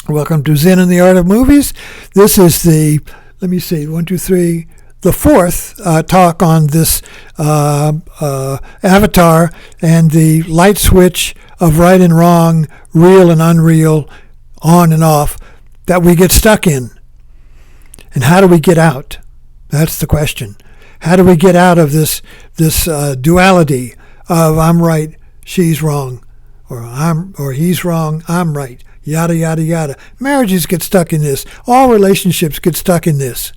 Welcome to Zen and the Art of Movies. This is the, let me see, the fourth talk on this avatar and the light switch of right and wrong, real and unreal, on and off, that we get stuck in. And how do we get out? That's the question. How do we get out of this duality of I'm right, she's wrong, or he's wrong, I'm right, yada yada yada. Marriages get stuck in this. All relationships get stuck in this.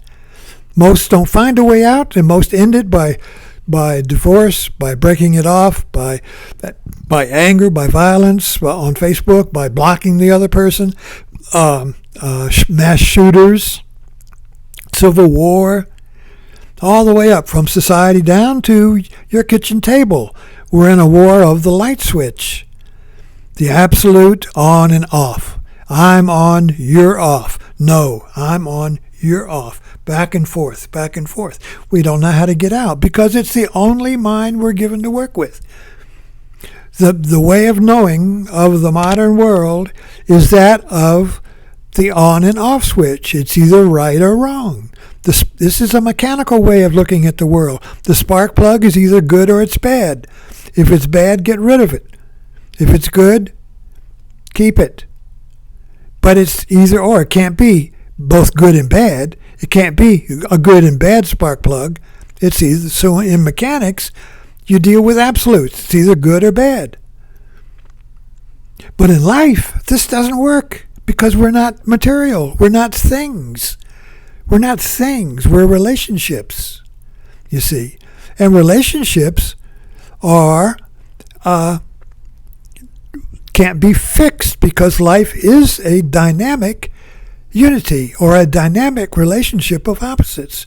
Most don't find a way out, and most end it by divorce, by breaking it off, by anger, by violence on Facebook, by blocking the other person, mass shooters, civil war, all the way up from society down to your kitchen table. We're in a war of the light switch, the absolute on and off. I'm on, you're off. No, I'm on, you're off. Back and forth, back and forth. We don't know how to get out because it's the only mind we're given to work with. The way of knowing of the modern world is that of the on and off switch. It's either right or wrong. This is a mechanical way of looking at the world. The spark plug is either good or it's bad. If it's bad, get rid of it. If it's good, keep it. But it's either or. It can't be both good and bad. It can't be a good and bad spark plug. It's either, so in mechanics, you deal with absolutes. It's either good or bad. But in life, this doesn't work because we're not material. We're not things. We're not things. We're relationships, you see. And relationships are can't be fixed because life is a dynamic unity or a dynamic relationship of opposites.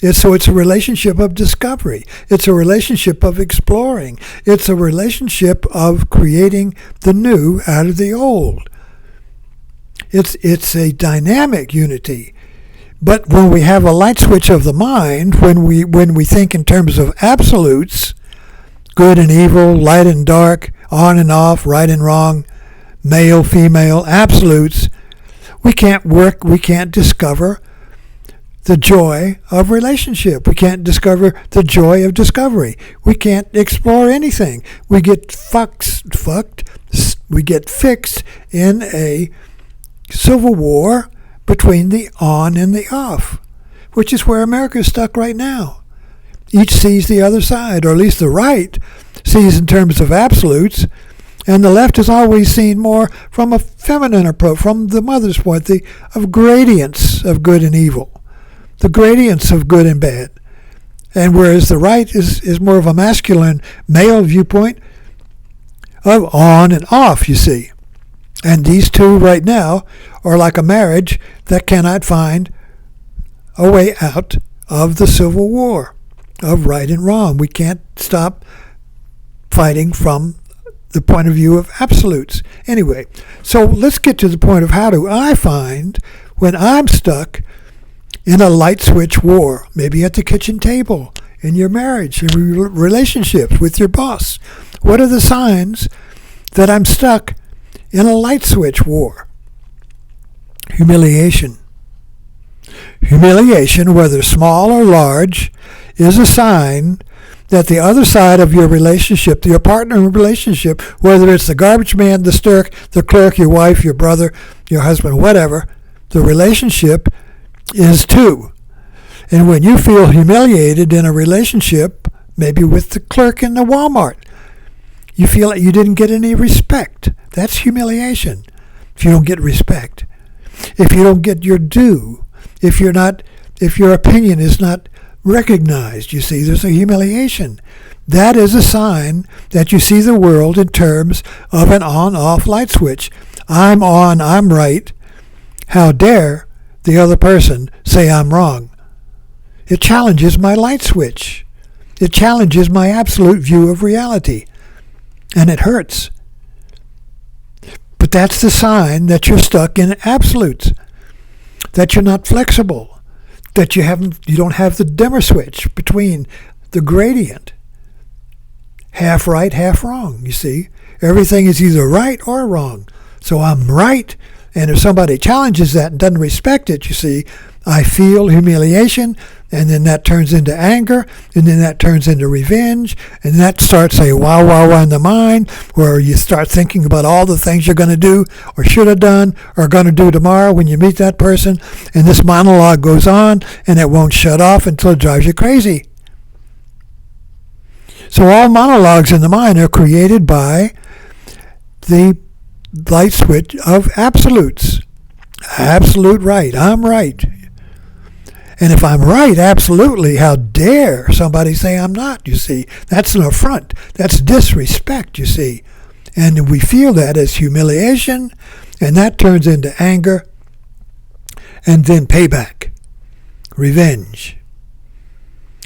It's a relationship of discovery. It's a relationship of exploring. It's a relationship of creating the new out of the old. It's a dynamic unity. But when we have a light switch of the mind, when we think in terms of absolutes, good and evil, light and dark, on and off, right and wrong, male, female, absolutes, we can't discover the joy of relationship. We can't discover the joy of discovery. We can't explore anything. We get we get fixed in a civil war between the on and the off, which is where America is stuck right now. Each sees the other side, or at least the right sees in terms of absolutes, and the left has always seen more from a feminine approach, from the mother's point, of gradients of good and evil, the gradients of good and bad. And whereas the right is more of a masculine male viewpoint of on and off, you see. And these two right now are like a marriage that cannot find a way out of the civil war of right and wrong. We can't stop fighting from the point of view of absolutes. Anyway, so let's get to the point of how do I find when I'm stuck in a light switch war, maybe at the kitchen table, in your marriage, in relationships with your boss. What are the signs that I'm stuck in a light switch war? Humiliation. Humiliation, whether small or large, is a sign that the other side of your relationship, your partner relationship, whether it's the garbage man, the clerk, your wife, your brother, your husband, whatever, the relationship is two. And when you feel humiliated in a relationship, maybe with the clerk in the Walmart, you feel like you didn't get any respect. That's humiliation. If you don't get respect, if you don't get your due, if your opinion is not recognized, you see, there's a humiliation. That is a sign that you see the world in terms of an on-off light switch. I'm on, I'm right. How dare the other person say I'm wrong? It challenges my light switch. It challenges my absolute view of reality. And it hurts. But that's the sign that you're stuck in absolutes, that you're not flexible, that you don't have the dimmer switch between the gradient. Half right, half wrong, you see. Everything is either right or wrong. So I'm right And if somebody challenges that and doesn't respect it, you see, I feel humiliation, and then that turns into anger, and then that turns into revenge, and that starts a wow, wow, wow in the mind, where you start thinking about all the things you're going to do, or should have done, or going to do tomorrow when you meet that person, and this monologue goes on, and it won't shut off until it drives you crazy. So all monologues in the mind are created by the light switch of absolutes. Absolute right. I'm right. And if I'm right, absolutely, how dare somebody say I'm not, you see? That's an affront. That's disrespect, you see. And we feel that as humiliation, and that turns into anger, and then payback, revenge.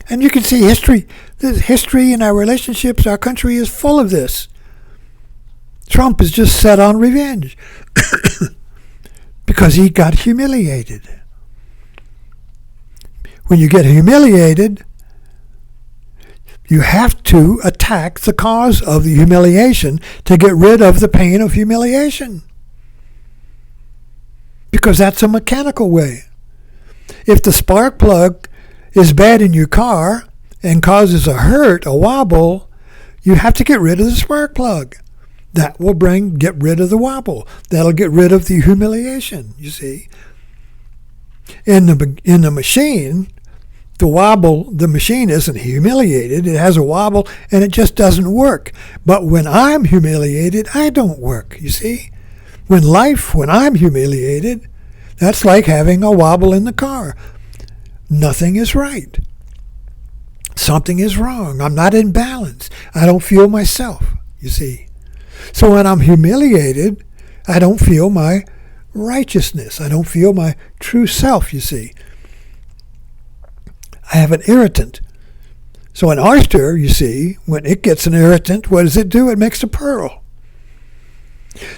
And you can see history in our relationships, our country is full of this. Trump is just set on revenge because he got humiliated. When you get humiliated, you have to attack the cause of the humiliation to get rid of the pain of humiliation. Because that's a mechanical way. If the spark plug is bad in your car and causes a hurt, a wobble, you have to get rid of the spark plug. That will get rid of the wobble. That'll get rid of the humiliation, you see. In the machine, the machine isn't humiliated. It has a wobble and it just doesn't work. But when I'm humiliated, I don't work, you see. When I'm humiliated, that's like having a wobble in the car. Nothing is right. Something is wrong. I'm not in balance. I don't feel myself, you see. So when I'm humiliated, I don't feel my righteousness. I don't feel my true self, you see. I have an irritant. So an oyster, you see, when it gets an irritant, what does it do? It makes a pearl.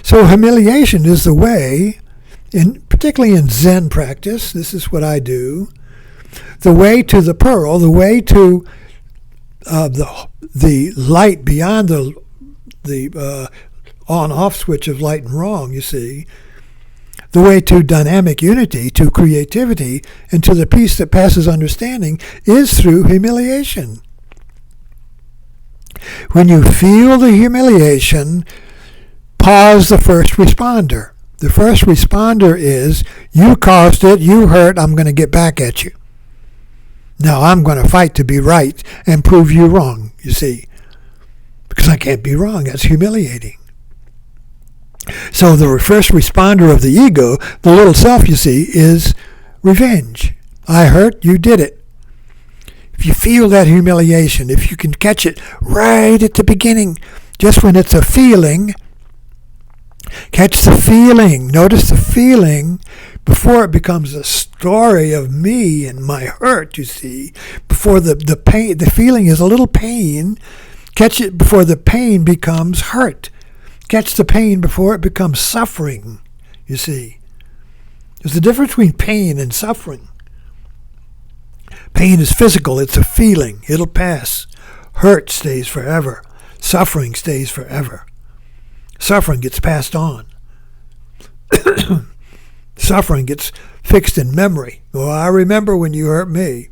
So humiliation is the way, particularly in Zen practice, this is what I do, the way to the pearl, the way to the light beyond the on-off switch of light and wrong, you see, the way to dynamic unity, to creativity, and to the peace that passes understanding is through humiliation. When you feel the humiliation, pause the first responder. The first responder is, you caused it, you hurt, I'm going to get back at you. Now I'm going to fight to be right and prove you wrong, you see. Because I can't be wrong, that's humiliating. So the first responder of the ego, the little self, you see, is revenge. I hurt, you did it. If you feel that humiliation, if you can catch it right at the beginning, just when it's a feeling, catch the feeling. Notice the feeling before it becomes a story of me and my hurt, you see. Before the pain, the feeling is a little pain. Catch it before the pain becomes hurt. Catch the pain before it becomes suffering, you see. There's a difference between pain and suffering. Pain is physical. It's a feeling. It'll pass. Hurt stays forever. Suffering stays forever. Suffering gets passed on. Suffering gets fixed in memory. Oh, I remember when you hurt me.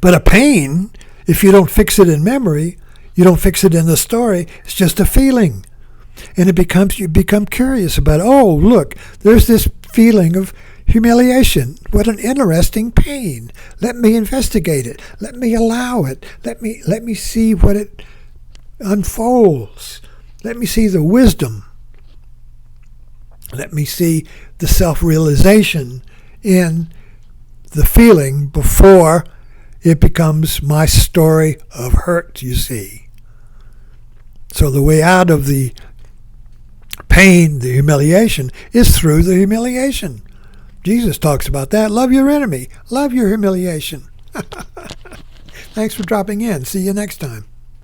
But a pain, if you don't fix it in memory, you don't fix it in the story, it's just a feeling. And you become curious about, oh, look, there's this feeling of humiliation. What an interesting pain. Let me investigate it. Let me allow it. Let me see what it unfolds. Let me see the wisdom. Let me see the self-realization in the feeling before it becomes my story of hurt, you see. So the way out of the pain, the humiliation, is through the humiliation. Jesus talks about that. Love your enemy. Love your humiliation. Thanks for dropping in. See you next time.